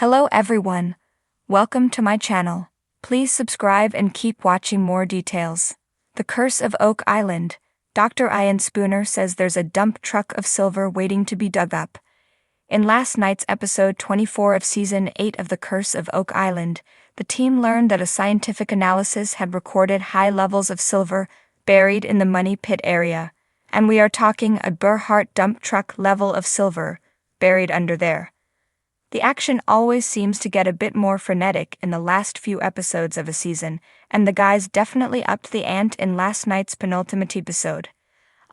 Hello everyone. Welcome to my channel. Please subscribe and keep watching more details. The Curse of Oak Island. Dr. Ian Spooner says there's a dump truck of silver waiting to be dug up. In last night's episode 24 of Season 8 of The Curse of Oak Island, the team learned that a scientific analysis had recorded high levels of silver buried in the Money Pit area, and we are talking a Gerhardt dump truck level of silver buried under there. The action always seems to get a bit more frenetic in the last few episodes of a season, and the guys definitely upped the ante in last night's penultimate episode.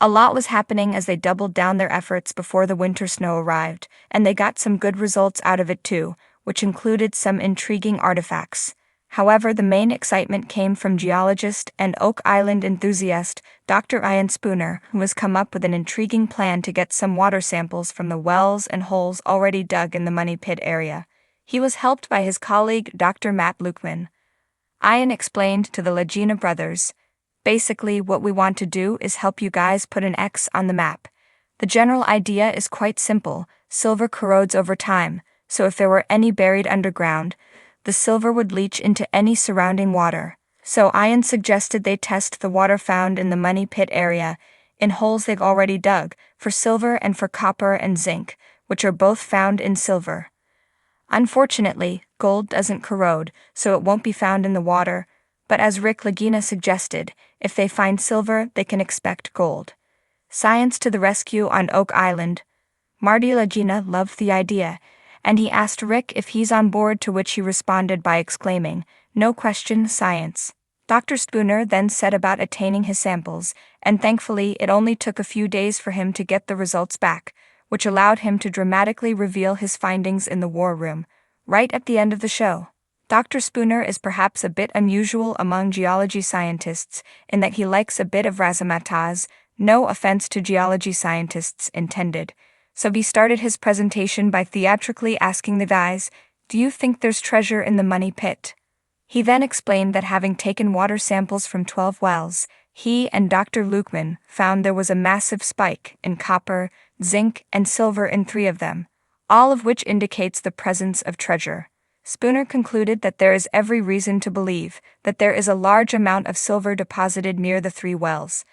A lot was happening as they doubled down their efforts before the winter snow arrived, and they got some good results out of it too, which included some intriguing artifacts. However, the main excitement came from geologist and Oak Island enthusiast Dr. Ian Spooner, who has come up with an intriguing plan to get some water samples from the wells and holes already dug in the Money Pit area. He was helped by his colleague Dr. Matt Lukeman. Ian explained to the Lagina brothers, "Basically, what we want to do is help you guys put an X on the map. The general idea is quite simple. Silver corrodes over time, so if there were any buried underground, the silver would leach into any surrounding water. So Ian suggested they test the water found in the Money Pit area, in holes they've already dug, for silver and for copper and zinc, which are both found in silver. Unfortunately, gold doesn't corrode, so it won't be found in the water, but as Rick Lagina suggested, if they find silver, they can expect gold. Science to the rescue on Oak Island. Marty Lagina loved the idea, and he asked Rick if he's on board, to which he responded by exclaiming, "No question, science." Dr. Spooner then set about attaining his samples, and thankfully it only took a few days for him to get the results back, which allowed him to dramatically reveal his findings in the war room, right at the end of the show. Dr. Spooner is perhaps a bit unusual among geology scientists in that he likes a bit of razzmatazz, no offense to geology scientists intended. So he started his presentation by theatrically asking the guys, "Do you think there's treasure in the Money Pit?" He then explained that having taken water samples from 12 wells, he and Dr. Lukeman found there was a massive spike in copper, zinc, and silver in 3 of them, all of which indicates the presence of treasure. Spooner concluded that there is every reason to believe that there is a large amount of silver deposited near the 3 wells.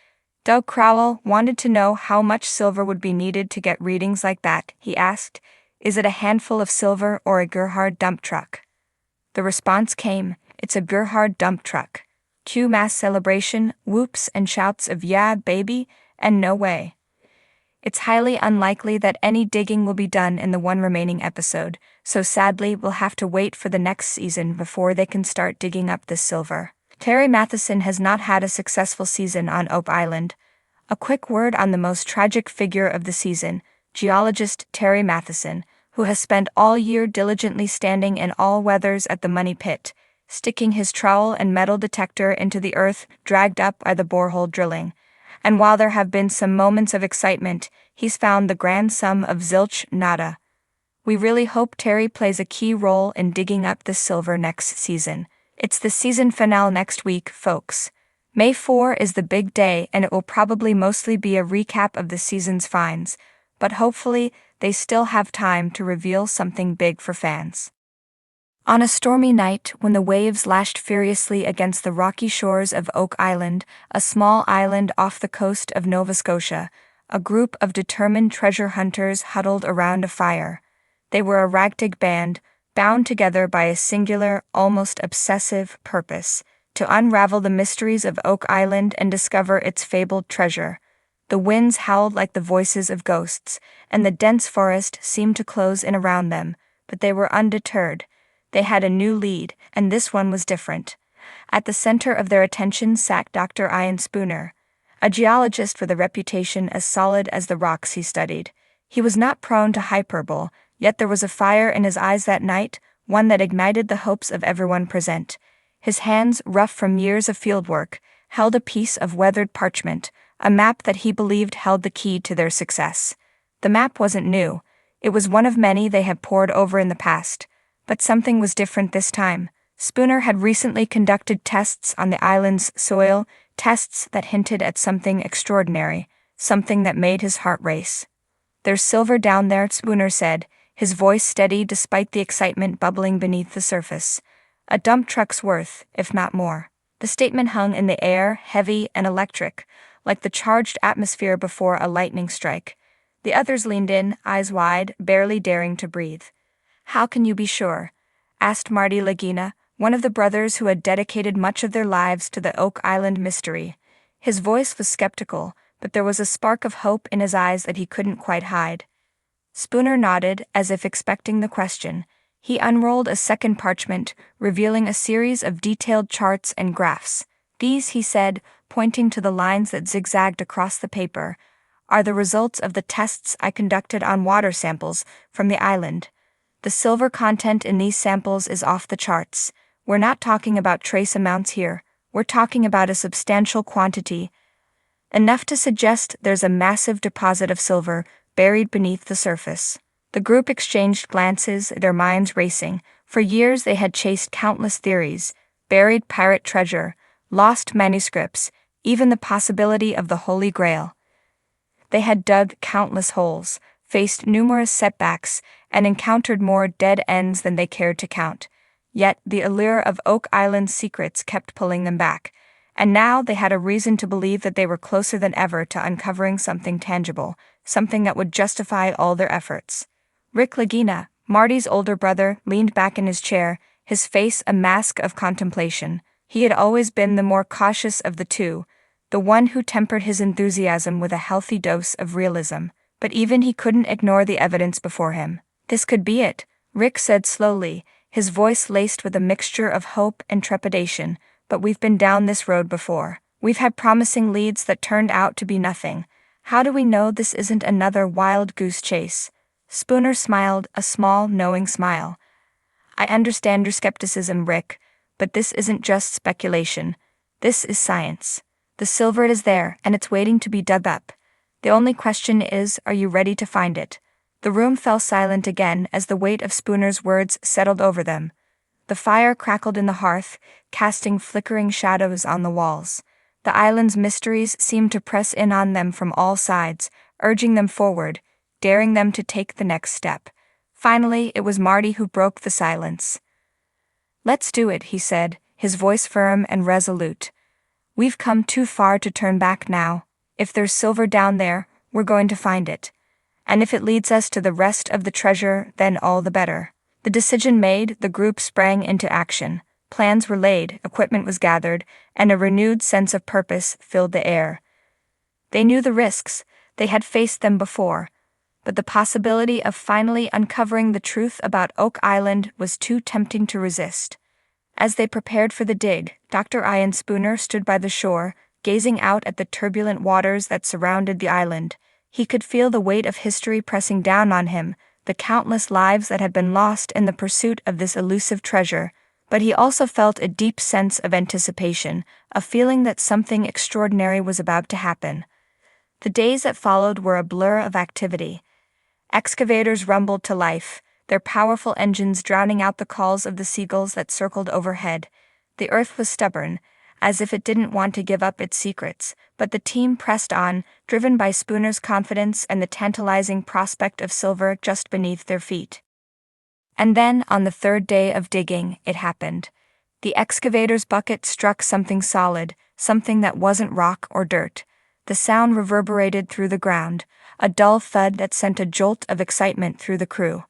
Doug Crowell wanted to know how much silver would be needed to get readings like that. He asked, "Is it a handful of silver or a Gerhardt dump truck?" The response came, "It's a Gerhardt dump truck." Cue mass celebration, whoops and shouts of "Yeah, baby," and "No way." It's highly unlikely that any digging will be done in the one remaining episode, so sadly we'll have to wait for the next season before they can start digging up this silver. Terry Matheson has not had a successful season on Oak Island. A quick word on the most tragic figure of the season, geologist Terry Matheson, who has spent all year diligently standing in all weathers at the Money Pit, sticking his trowel and metal detector into the earth dragged up by the borehole drilling. And while there have been some moments of excitement, he's found the grand sum of zilch nada. We really hope Terry plays a key role in digging up this silver next season. It's the season finale next week, folks. May 4 is the big day, and it will probably mostly be a recap of the season's finds, but hopefully they still have time to reveal something big for fans. On a stormy night, when the waves lashed furiously against the rocky shores of Oak Island, a small island off the coast of Nova Scotia, a group of determined treasure hunters huddled around a fire. They were a ragtag band, bound together by a singular, almost obsessive purpose: to unravel the mysteries of Oak Island and discover its fabled treasure. The winds howled like the voices of ghosts, and the dense forest seemed to close in around them, but they were undeterred. They had a new lead, and this one was different. At the center of their attention sat Dr. Ian Spooner, a geologist with a reputation as solid as the rocks he studied. He was not prone to hyperbole, yet there was a fire in his eyes that night, one that ignited the hopes of everyone present. His hands, rough from years of fieldwork, held a piece of weathered parchment, a map that he believed held the key to their success. The map wasn't new. It was one of many they had pored over in the past. But something was different this time. Spooner had recently conducted tests on the island's soil, tests that hinted at something extraordinary, something that made his heart race. "There's silver down there," Spooner said, his voice steady despite the excitement bubbling beneath the surface. "A dump truck's worth, if not more." The statement hung in the air, heavy and electric, like the charged atmosphere before a lightning strike. The others leaned in, eyes wide, barely daring to breathe. "How can you be sure?" asked Marty Lagina, one of the brothers who had dedicated much of their lives to the Oak Island mystery. His voice was skeptical, but there was a spark of hope in his eyes that he couldn't quite hide. Spooner nodded, as if expecting the question. He unrolled a second parchment, revealing a series of detailed charts and graphs. "These," he said, pointing to the lines that zigzagged across the paper, "are the results of the tests I conducted on water samples from the island. The silver content in these samples is off the charts. We're not talking about trace amounts here, we're talking about a substantial quantity. Enough to suggest there's a massive deposit of silver buried beneath the surface." The group exchanged glances, their minds racing. For years they had chased countless theories: buried pirate treasure, lost manuscripts, even the possibility of the Holy Grail. They had dug countless holes, faced numerous setbacks, and encountered more dead ends than they cared to count. Yet the allure of Oak Island's secrets kept pulling them back, and now they had a reason to believe that they were closer than ever to uncovering something tangible, something that would justify all their efforts. Rick Lagina, Marty's older brother, leaned back in his chair, his face a mask of contemplation. He had always been the more cautious of the two, the one who tempered his enthusiasm with a healthy dose of realism, but even he couldn't ignore the evidence before him. "This could be it," Rick said slowly, his voice laced with a mixture of hope and trepidation. "But we've been down this road before. We've had promising leads that turned out to be nothing. How do we know this isn't another wild goose chase?" Spooner smiled, a small, knowing smile. "I understand your skepticism, Rick, but this isn't just speculation. This is science. The silver is there, and it's waiting to be dug up. The only question is, are you ready to find it?" The room fell silent again as the weight of Spooner's words settled over them. The fire crackled in the hearth, casting flickering shadows on the walls. The island's mysteries seemed to press in on them from all sides, urging them forward, daring them to take the next step. Finally, it was Marty who broke the silence. "Let's do it," he said, his voice firm and resolute. "We've come too far to turn back now. If there's silver down there, we're going to find it. And if it leads us to the rest of the treasure, then all the better." The decision made, the group sprang into action. Plans were laid, equipment was gathered, and a renewed sense of purpose filled the air. They knew the risks, they had faced them before, but the possibility of finally uncovering the truth about Oak Island was too tempting to resist. As they prepared for the dig, Dr. Ian Spooner stood by the shore, gazing out at the turbulent waters that surrounded the island. He could feel the weight of history pressing down on him, the countless lives that had been lost in the pursuit of this elusive treasure, but he also felt a deep sense of anticipation, a feeling that something extraordinary was about to happen. The days that followed were a blur of activity. Excavators rumbled to life, their powerful engines drowning out the calls of the seagulls that circled overhead. The earth was stubborn, as if it didn't want to give up its secrets, but the team pressed on, driven by Spooner's confidence and the tantalizing prospect of silver just beneath their feet. And then, on the third day of digging, it happened. The excavator's bucket struck something solid, something that wasn't rock or dirt. The sound reverberated through the ground, a dull thud that sent a jolt of excitement through the crew.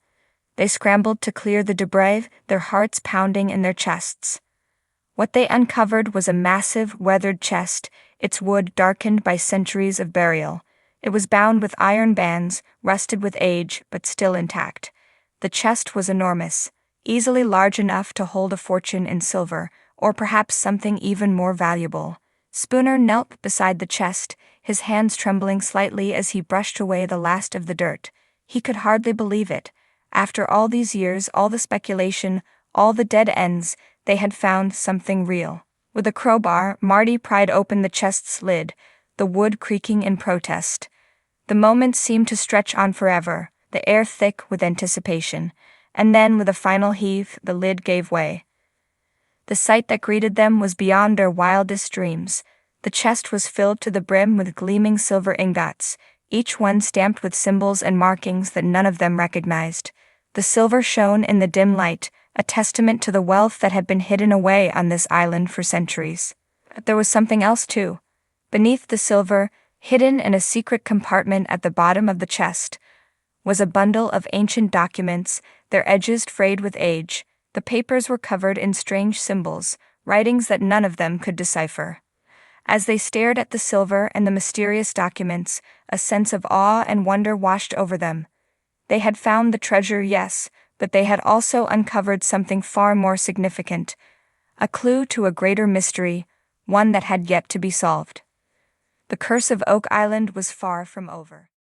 They scrambled to clear the debris, their hearts pounding in their chests. What they uncovered was a massive, weathered chest, its wood darkened by centuries of burial. It was bound with iron bands, rusted with age, but still intact. The chest was enormous, easily large enough to hold a fortune in silver, or perhaps something even more valuable. Spooner knelt beside the chest, his hands trembling slightly as he brushed away the last of the dirt. He could hardly believe it. After all these years, all the speculation, all the dead ends, they had found something real. With a crowbar, Marty pried open the chest's lid, the wood creaking in protest. The moment seemed to stretch on forever, the air thick with anticipation, and then with a final heave, the lid gave way. The sight that greeted them was beyond their wildest dreams. The chest was filled to the brim with gleaming silver ingots, each one stamped with symbols and markings that none of them recognized. The silver shone in the dim light, a testament to the wealth that had been hidden away on this island for centuries. But there was something else too. Beneath the silver, hidden in a secret compartment at the bottom of the chest, was a bundle of ancient documents, their edges frayed with age. The papers were covered in strange symbols, writings that none of them could decipher. As they stared at the silver and the mysterious documents, a sense of awe and wonder washed over them. They had found the treasure, yes, but they had also uncovered something far more significant, a clue to a greater mystery, one that had yet to be solved. The curse of Oak Island was far from over.